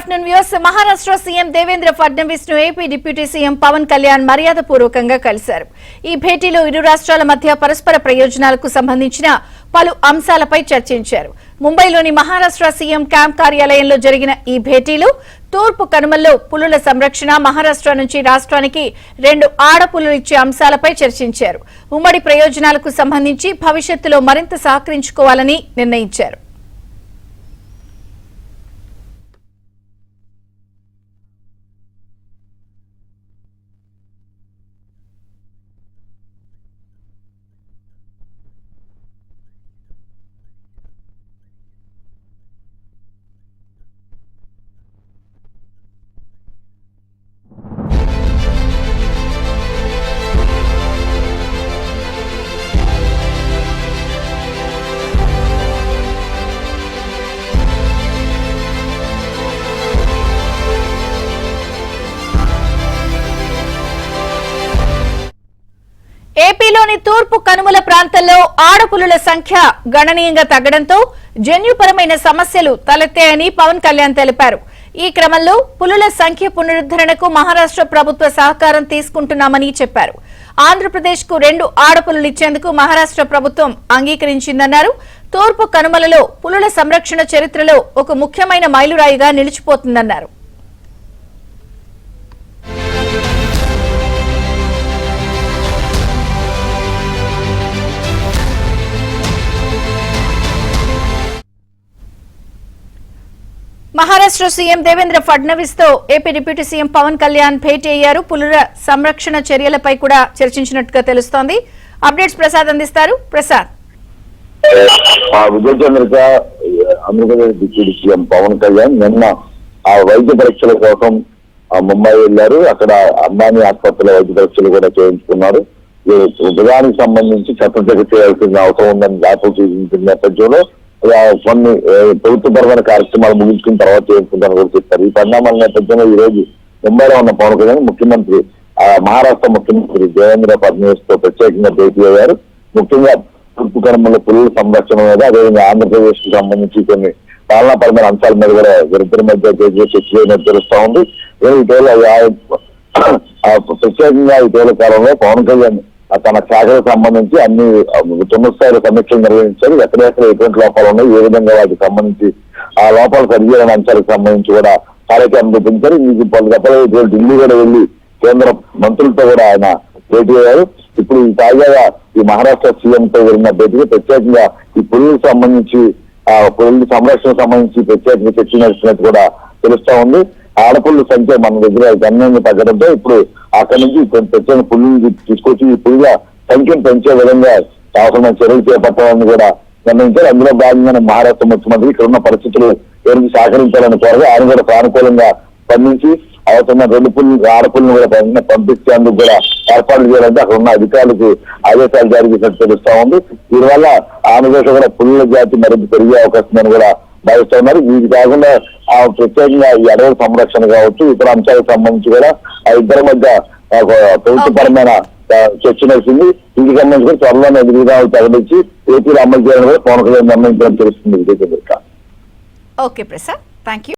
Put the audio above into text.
afternoon, viewers. Maharashtra CM Devendra Fadnavis ను AP deputy CM Pawan Kalyan మర్యాదపూర్వకంగా కలిశారు. ఈ భేటీలో ఇరు రాష్ట్రాల మధ్య పరస్పర ప్రయోజనాలకు సంబంధించిన పలు అంశాలపై చర్చించారు. ముంబైలోని మహారాష్ట్ర సీఎం క్యాంప్ కార్యాలయంలో జరిగిన ఈ భేటీలో తూర్పు కనుమల్లో పులుల సంరక్షణ, మహారాష్ట్ర నుంచి రాష్ట్రానికి 2 ఆడపులులు ఇచ్చే అంశాలపై చర్చించారు. ఉమ్మడి ప్రయోజనాలకు సంబంధించి భవిష్యత్తులో మరింత సహకరించుకోవాలని నిర్ణయించారు. ఏపీలోని తూర్పు కనుమల ప్రాంతంలో ఆడపులుల సంఖ్య గణనీయంగా తగ్గడంతో జన్యుపరమైన సమస్యలు తలెత్తాయని పవన్ కళ్యాణ్ తెలిపారు. ఈ క్రమంలో పులుల సంఖ్య పునరుద్ధరణకు మహారాష్ట్ర ప్రభుత్వ సహకారం తీసుకుంటున్నామని చెప్పారు. ఆంధ్రప్రదేశ్ కు 2 ఆడపులులు ఇచ్చేందుకు మహారాష్ట్ర ప్రభుత్వం అంగీకరించిందన్నారు. తూర్పు కనుమలలో పులుల సంరక్షణ చరిత్రలో ఒక ముఖ్యమైన మైలురాయిగా నిలిచిపోతుందన్నారు. మహారాష్ట్ర సీఎం దేవేంద్ర ఫడ్నవీస్ తో AP deputy CM Pawan Kalyan భేటీ అయ్యారు. పులుల సంరక్షణ చర్యలపై కూడా చర్చించినట్టుగా తెలుస్తోంది. అప్డేట్స్ ప్రసాద్ అందిస్తారు. ప్రసాద్, విజయచంద్రిక ఆంధ్రప్రదేశ్ డిప్యూటీ సీఎం పవన్ కళ్యాణ్ నిన్న వైద్య పరీక్షల కోసం ముంబై వెళ్లారు. అక్కడ అంబానీ ఆసుపత్రిలో వైద్య పరీక్షలు కూడా చేయించుకున్నారు. ఉదయానికి సంబంధించి శస్త్రచికిత్స చేయాల్సిన అవసరం ఉందని వ్యాపారం సూచించిన నేపథ్యంలో కొన్ని ప్రభుత్వపరమైన కార్యక్రమాలు ముగించుకున్న తర్వాత చేసుకుంటారని కూడా చెప్పారు. ఈ పరిణామాల నేపథ్యంలో ఈ రోజు ముంబైలో ఉన్న పవన్ కళ్యాణ్ ముఖ్యమంత్రి మహారాష్ట్ర ముఖ్యమంత్రి దేవేంద్ర ఫడ్నవీస్ తో ప్రత్యేకంగా భేటీ అయ్యారు. ముఖ్యంగా తూర్పు కనుమల పులుల సంరక్షణ మీద, అదేవిధంగా ఆంధ్రప్రదేశ్ కు సంబంధించి కొన్ని పాలనాపరమైన అంశాల మీద కూడా ఇద్దరి మధ్య చర్చ తెలుస్తా ఉంది. ప్రత్యేకంగా ఇటీవల కాలంలో పవన్ కళ్యాణ్ తన శాఖలకు సంబంధించి అన్ని ఉన్నత స్థాయిలో సమీక్షలు నిర్వహించారు. ఎక్కడెక్కడ ఎటువంటి లోపాలు ఉన్నాయి, ఏ విధంగా వాటికి సంబంధించి ఆ లోపాలు సరిచేయని అంశాలకు సంబంధించి కూడా కార్యక్రమం రూపించారు. మీకు పలు దఫలు ఢిల్లీ కూడా వెళ్లి కేంద్ర మంత్రులతో కూడా ఆయన భేటీ అయ్యారు. ఇప్పుడు తాజాగా ఈ మహారాష్ట్ర సీఎం తో వెళ్ళిన భేటీకి ప్రత్యేకంగా ఈ పులులకు సంబంధించి పులుల సంరక్షణకు సంబంధించి ప్రత్యేకంగా చర్చ నడిచినట్టు కూడా తెలుస్తా ఉంది. ఆడపుల్ల సంఖ్య మన దగ్గర గణనీయంగా తగ్గడంతో ఇప్పుడు అక్కడి నుంచి ప్రత్యేక పుల్లుని తీసుకొచ్చి ఈ పులుల సంఖ్యను పెంచే విధంగా అవసరమైన చర్యలు చేపట్టాలని కూడా నిర్ణయించారు. అందులో భాగంగానే మహారాష్ట్ర ముఖ్యమంత్రి ఇక్కడ ఉన్న పరిస్థితులు ఎవరికి సహకరించాలని కోరగా ఆయన కూడా సానుకూలంగా స్పందించి అవసరమైన 2 పుల్లు ఆడపుల్ని కూడా పంపించేందుకు కూడా ఏర్పాట్లు చేయాలంటే అక్కడ ఉన్న అధికారులకు ఆదేశాలు జారీ చేసినట్టు తెలుస్తా ఉంది. దీనివల్ల ఆంధ్రప్రదేశ్ కూడా పుల్లుల జాతి మరింత పెరిగే అవకాశం ఉందని కూడా భావిస్తా ఉన్నారు. వీటి కాకుండా ప్రత్యేకంగా ఈ అడవుల సంరక్షణ కావచ్చు, ఇతర అంశాలకు సంబంధించి కూడా ఆ ఇద్దరి మధ్య ప్రభుత్వపరమైన చర్చ నడిచింది. వీటికి సంబంధించి కూడా త్వరలోనే విధానాలు ప్రకటించి ఏపీలో అమలు చేయాలని కూడా పవన్ కళ్యాణ్ నిర్ణయించడం తెలుస్తుంది. Okay Prasad, thank you.